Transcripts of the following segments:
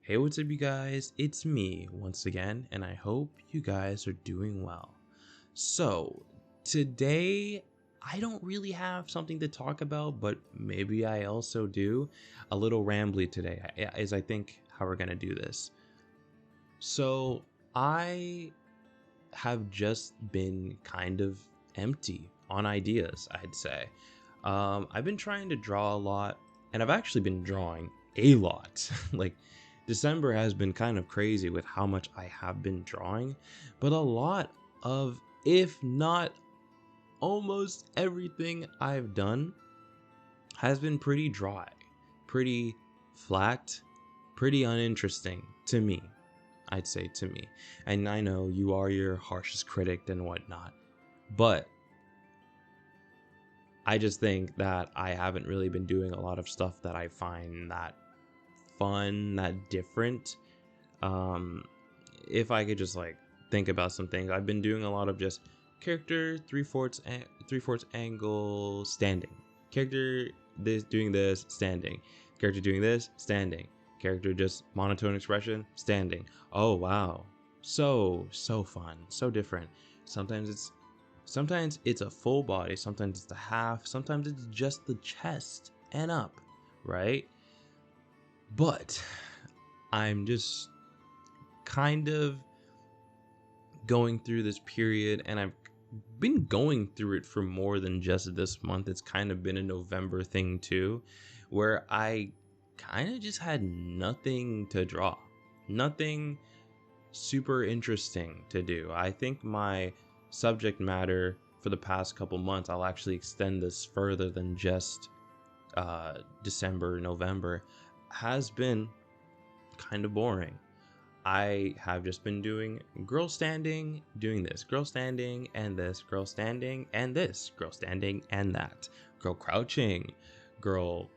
Hey, what's up, you guys? It's me once again, and I hope you guys are doing well. So, today I don't really have something to talk about, but maybe I also do. A little rambly today, is I think how we're gonna do this. So, I have just been kind of empty on ideas, I'd say. I've been trying to draw a lot, and I've actually been drawing a lot. Like, December has been kind of crazy with how much I have been drawing, but a lot of, if not almost everything I've done, has been pretty dry, pretty flat, pretty uninteresting to me. I'd say to me. And I know you are your harshest critic and whatnot, but I just think that I haven't really been doing a lot of stuff that I find that fun, that different. If I could just like think about some things, I've been doing a lot of just character three-fourths angle standing, character this doing this standing, character doing this standing, character just monotone expression standing. Oh wow, so fun, so different. Sometimes it's a full body, sometimes it's the half, sometimes it's just the chest and up, right? But I'm just kind of going through this period, and I've been going through it for more than just this month. It's kind of been a November thing too, where I kind of just had nothing to draw, nothing super interesting to do. I think my subject matter for the past couple months, I'll actually extend this further than just December, November, has been kind of boring. I have just been doing girl standing, doing this, girl standing, and this, girl standing, and this, girl standing, and that, girl crouching, girl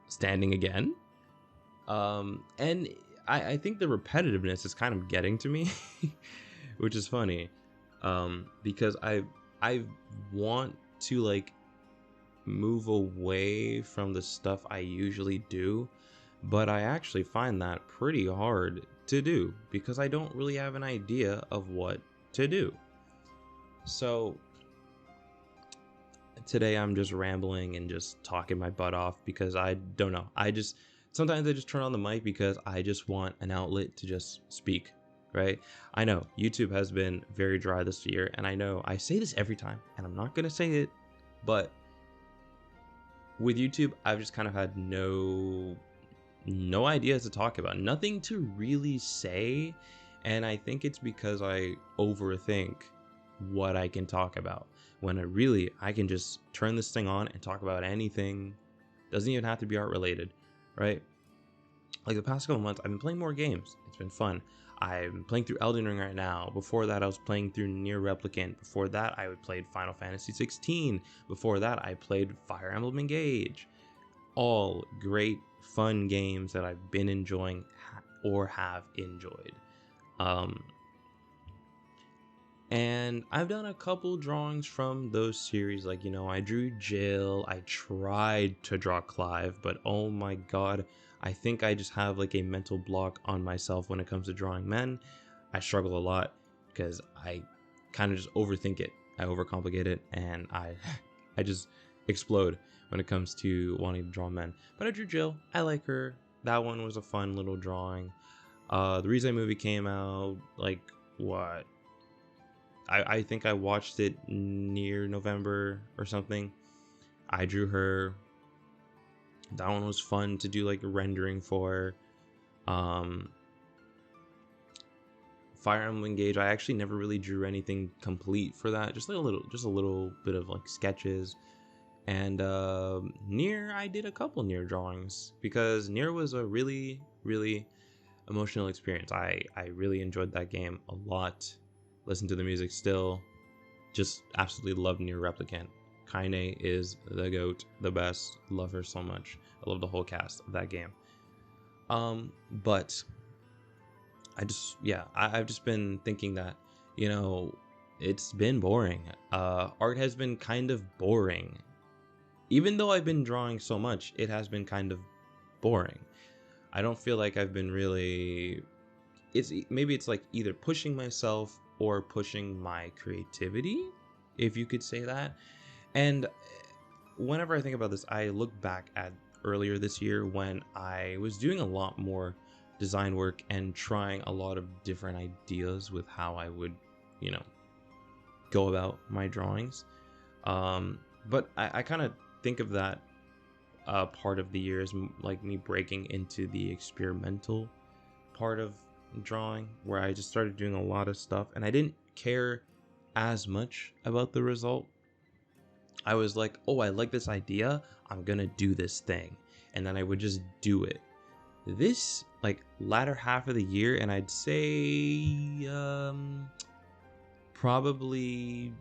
standing again. And I think the repetitiveness is kind of getting to me, which is funny, because I want to like move away from the stuff I usually do, but I actually find that pretty hard to do because I don't really have an idea of what to do. So today I'm just rambling and just talking my butt off because I don't know. Sometimes I just turn on the mic because I just want an outlet to just speak, right? I know YouTube has been very dry this year, and I know I say this every time and I'm not going to say it, but with YouTube, I've just kind of had no ideas to talk about, nothing to really say, and I think it's because I overthink what I can talk about when I can just turn this thing on and talk about anything. Doesn't even have to be art related, right? Like the past couple months, I've been playing more games. It's been fun. I'm playing through Elden Ring right now. Before that, I was playing through Nier Replicant. Before that, I played Final Fantasy 16. Before that, I played Fire Emblem Engage. All great, fun games that I've been enjoying or have enjoyed. And I've done a couple drawings from those series. Like, I drew Jill. I tried to draw Clive, but oh my god, I think I just have like a mental block on myself when it comes to drawing men. I struggle a lot because I kind of just overthink it. I overcomplicate it, and I just explode when it comes to wanting to draw men. But I drew Jill. I like her. That one was a fun little drawing. The Rize movie came out like what? I think I watched it near November or something. I drew her. That one was fun to do like rendering for. Fire Emblem Engage, I actually never really drew anything complete for that. Just a little bit of like sketches. And Nier, I did a couple Nier drawings because Nier was a really, really emotional experience. I really enjoyed that game a lot. Listen to the music still. Just absolutely love Nier Replicant. Kaine is the GOAT, the best. Love her so much. I love the whole cast of that game. But I've just been thinking that, it's been boring. Art has been kind of boring. Even though I've been drawing so much, it has been kind of boring. I don't feel like I've been really, maybe it's like either pushing myself or pushing my creativity, if you could say that. And whenever I think about this, I look back at earlier this year when I was doing a lot more design work and trying a lot of different ideas with how I would, you know, go about my drawings. But I kind of think of that part of the year as like me breaking into the experimental part of drawing, where I just started doing a lot of stuff and I didn't care as much about the result. I was like, oh, I like this idea, I'm gonna do this thing, and then I would just do it. This like latter half of the year, and I'd say probably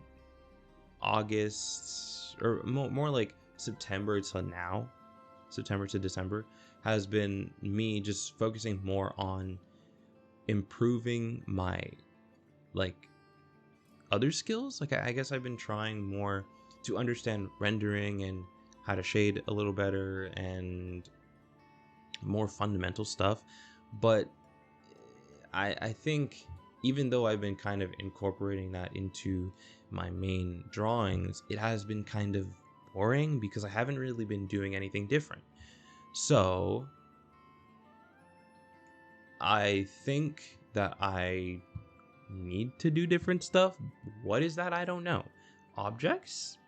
August, or more like September to now, September to December, has been me just focusing more on improving my like other skills. Like I guess I've been trying more to understand rendering and how to shade a little better and more fundamental stuff. But I think even though I've been kind of incorporating that into my main drawings, it has been kind of boring because I haven't really been doing anything different. So I think that I need to do different stuff. What is that? I don't know. Objects?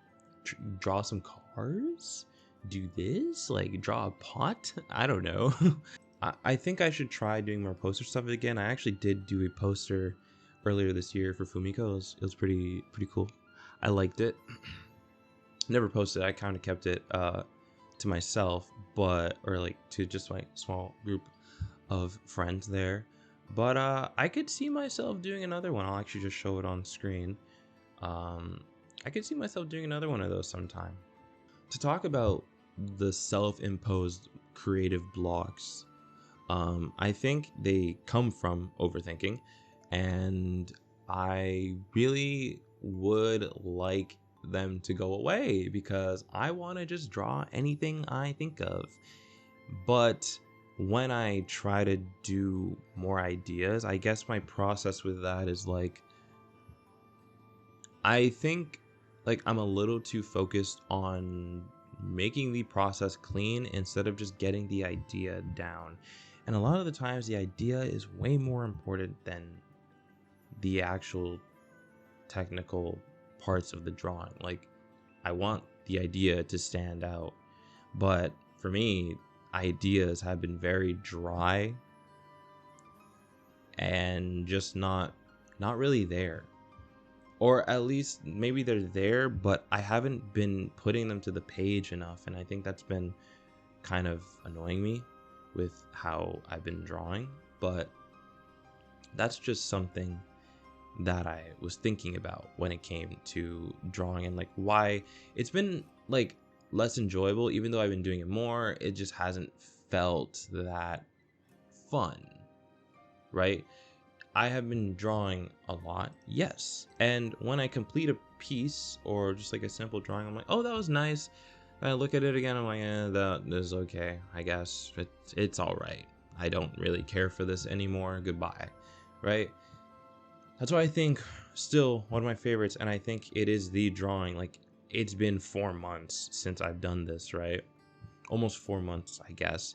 Draw some cars? Do this? Like draw a pot? I don't know. I think I should try doing more poster stuff again. I actually did do a poster earlier this year for Fumiko. It was pretty cool. I liked it. Never posted. I kind of kept it to myself, or like to just my small group of friends there. But I could see myself doing another one. I'll actually just show it on screen. I could see myself doing another one of those sometime. To talk about the self-imposed creative blocks, I think they come from overthinking, and I really would like them to go away because I want to just draw anything I think of. But when I try to do more ideas, I guess my process with that is like, I think like I'm a little too focused on making the process clean instead of just getting the idea down. And a lot of the times the idea is way more important than the actual technical parts of the drawing. Like I want the idea to stand out, but for me, ideas have been very dry and just not really there. Or at least maybe they're there, but I haven't been putting them to the page enough, and I think that's been kind of annoying me with how I've been drawing. But that's just something that I was thinking about when it came to drawing, and like why it's been like less enjoyable. Even though I've been doing it more, it just hasn't felt that fun, right? I have been drawing a lot, yes, and when I complete a piece or just like a simple drawing, I'm like, oh, that was nice. And I look at it again, I'm like, that is okay, I guess it's all right. I don't really care for this anymore, goodbye, right? That's why I think still one of my favorites, and I think it is the drawing. Like it's been 4 months since I've done this, right? Almost 4 months, I guess.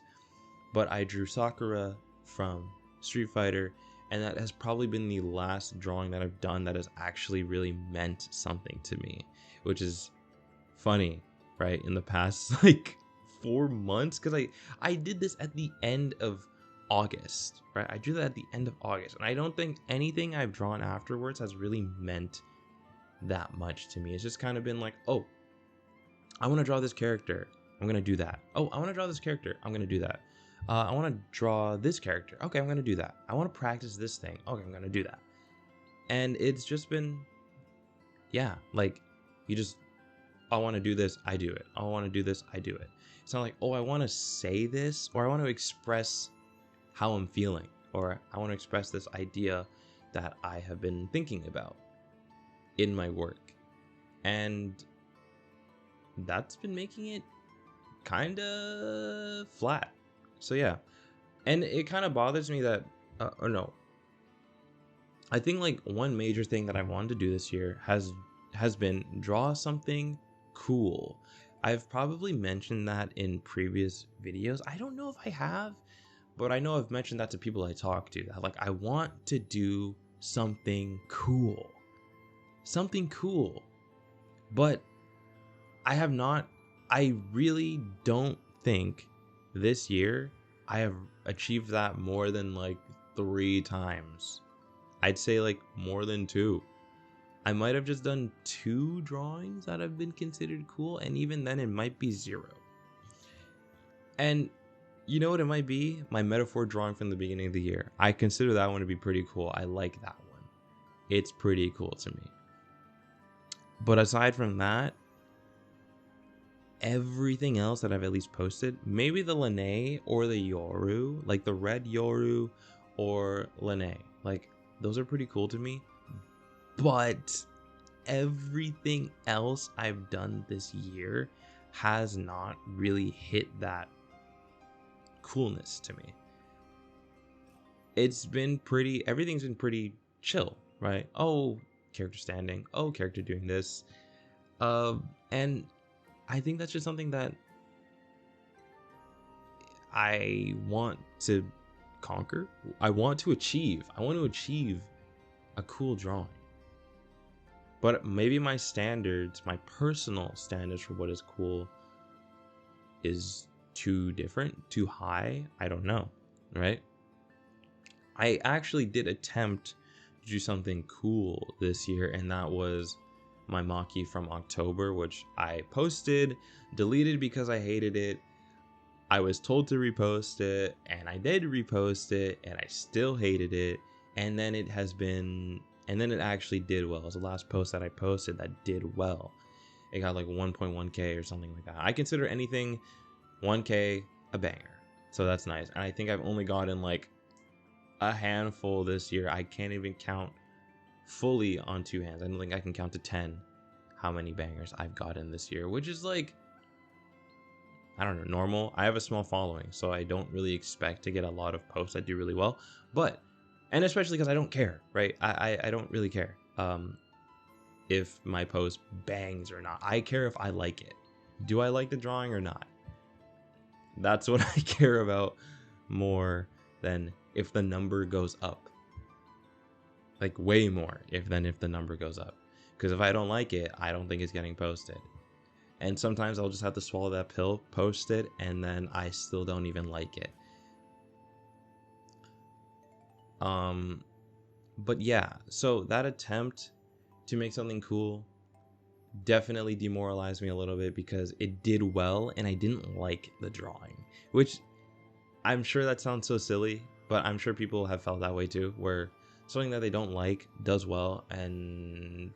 But I drew Sakura from Street Fighter, and that has probably been the last drawing that I've done that has actually really meant something to me, which is funny, right? In the past like 4 months, because I did this at the end of August, right? I drew that at the end of August, and I don't think anything I've drawn afterwards has really meant that much to me. It's just kind of been like, oh, I want to draw this character, I'm gonna do that. Oh, I want to draw this character, I'm gonna do that. I want to draw this character, okay, I'm gonna do that. I want to practice this thing, okay, I'm gonna do that. And it's just been, yeah, like you just, I want to do this, I do it. I want to do this, I do it. It's not like, oh, I want to say this, or I want to express how I'm feeling, or I want to express this idea that I have been thinking about in my work. And that's been making it kind of flat. So yeah, And it kind of bothers me that, or no, I think like one major thing that I wanted to do this year has been draw something cool. I've probably mentioned that in previous videos. I don't know if I have, but I know I've mentioned that to people I talk to, that like I want to do something cool. Something cool. But I have not, I really don't think this year I have achieved that more than like 3 times. I'd say like more than 2. I might have just done 2 drawings that have been considered cool, and even then it might be 0. And you know what it might be? My metaphor drawing from the beginning of the year. I consider that one to be pretty cool. I like that one. It's pretty cool to me. But aside from that, everything else that I've at least posted, maybe the Lene or the Yoru, like the red Yoru or Lene, like those are pretty cool to me. But everything else I've done this year has not really hit that coolness to me. It's been pretty, everything's been pretty chill, right? Oh, character standing. Oh, character doing this. And I think that's just something that I want to conquer. I want to achieve a cool drawing. But maybe my standards, my personal standards for what is cool is too different, too high. I don't know, right? I actually did attempt to do something cool this year, and that was my Maki from October, which I posted, deleted because I hated it. I was told to repost it, and I did repost it, and I still hated it. And then it actually did well. It was the last post that I posted that did well. It got like 1.1k or something like that. I consider anything 1k a banger, so that's nice. And I think I've only gotten like a handful this year. I can't even count fully on 2 hands. I don't think I can count to 10 how many bangers I've gotten this year, which is like, I don't know, normal. I have a small following, so I don't really expect to get a lot of posts that do really well. But, and especially because I don't care, right? I don't really care if my post bangs or not. I care if I like it. Do I like the drawing or not? That's what I care about more than if the number goes up. Like way more if the number goes up. Because if I don't like it, I don't think it's getting posted. And sometimes I'll just have to swallow that pill, post it, and then I still don't even like it. But yeah, so that attempt to make something cool definitely demoralized me a little bit because it did well and I didn't like the drawing. Which I'm sure that sounds so silly, but I'm sure people have felt that way too, where something that they don't like does well and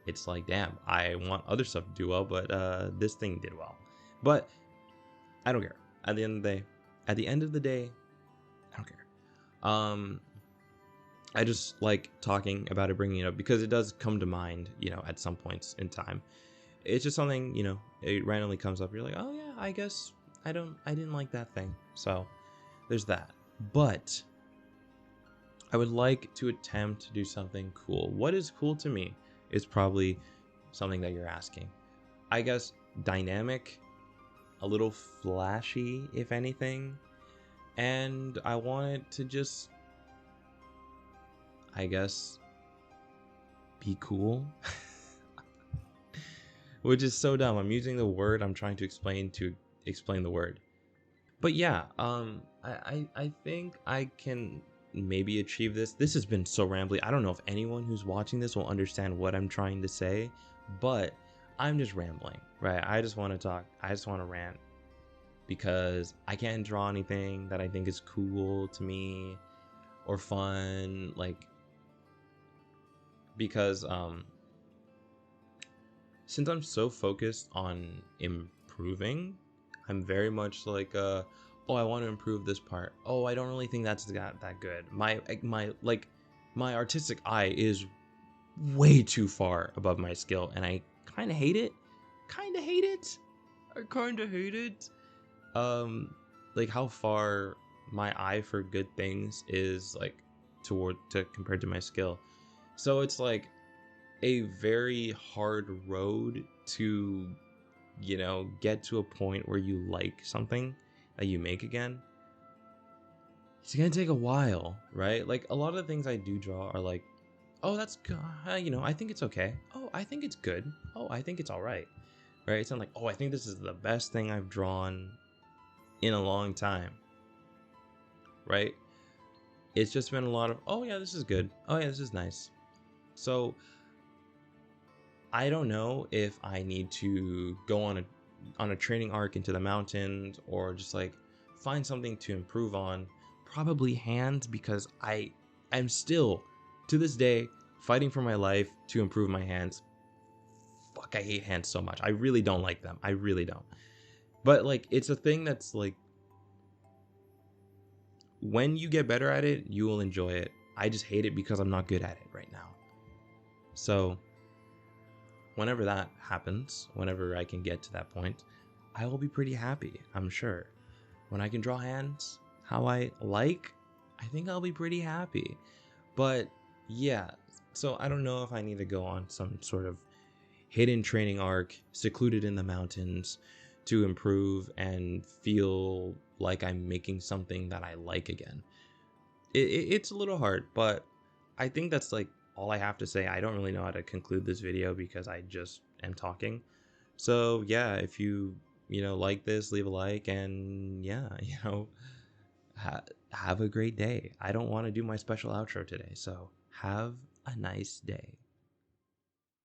it's like, damn, I want other stuff to do well, but this thing did well. But I don't care. At the end of the day, I don't care. I just like talking about it, bringing it up, because it does come to mind, at some points in time. It's just something, it randomly comes up. You're like, oh yeah, I guess I didn't like that thing. So there's that. But I would like to attempt to do something cool. What is cool to me is probably something that you're asking. I guess dynamic, a little flashy, if anything. And I want it to just, I guess, be cool. Which is so dumb. I'm using the word I'm trying to explain the word. But yeah, I think I can maybe achieve this. This has been so rambly. I don't know if anyone who's watching this will understand what I'm trying to say, but I'm just rambling, right? I just want to talk. I just want to rant because I can't draw anything that I think is cool to me or fun, like, because since I'm so focused on improving, I'm very much like oh, I want to improve this part. Oh, I don't really think that's that good. My artistic eye is way too far above my skill, and I kind of hate it. Like how far my eye for good things is like compared to my skill. So it's like a very hard road to, get to a point where you like something that you make again. It's gonna take a while, right? Like a lot of the things I do draw are like, oh, that's good. I think it's okay. Oh, I think it's good. Oh, I think it's all right. Right? It's not like, oh, I think this is the best thing I've drawn in a long time. Right? It's just been a lot of, oh yeah, this is good. Oh yeah, this is nice. So I don't know if I need to go on a training arc into the mountains or just like find something to improve on. Probably hands, because I'm still to this day fighting for my life to improve my hands. Fuck, I hate hands so much. I really don't like them. I really don't. But like, it's a thing that's like, when you get better at it, you will enjoy it. I just hate it because I'm not good at it right now. So whenever that happens, whenever I can get to that point, I will be pretty happy, I'm sure. When I can draw hands how I like, I think I'll be pretty happy. But yeah, so I don't know if I need to go on some sort of hidden training arc, secluded in the mountains, to improve and feel like I'm making something that I like again. It's a little hard, but I think that's like all I have to say. I don't really know how to conclude this video because I just am talking. So yeah, if you like this, leave a like, and yeah, have a great day. I don't want to do my special outro today, so have a nice day.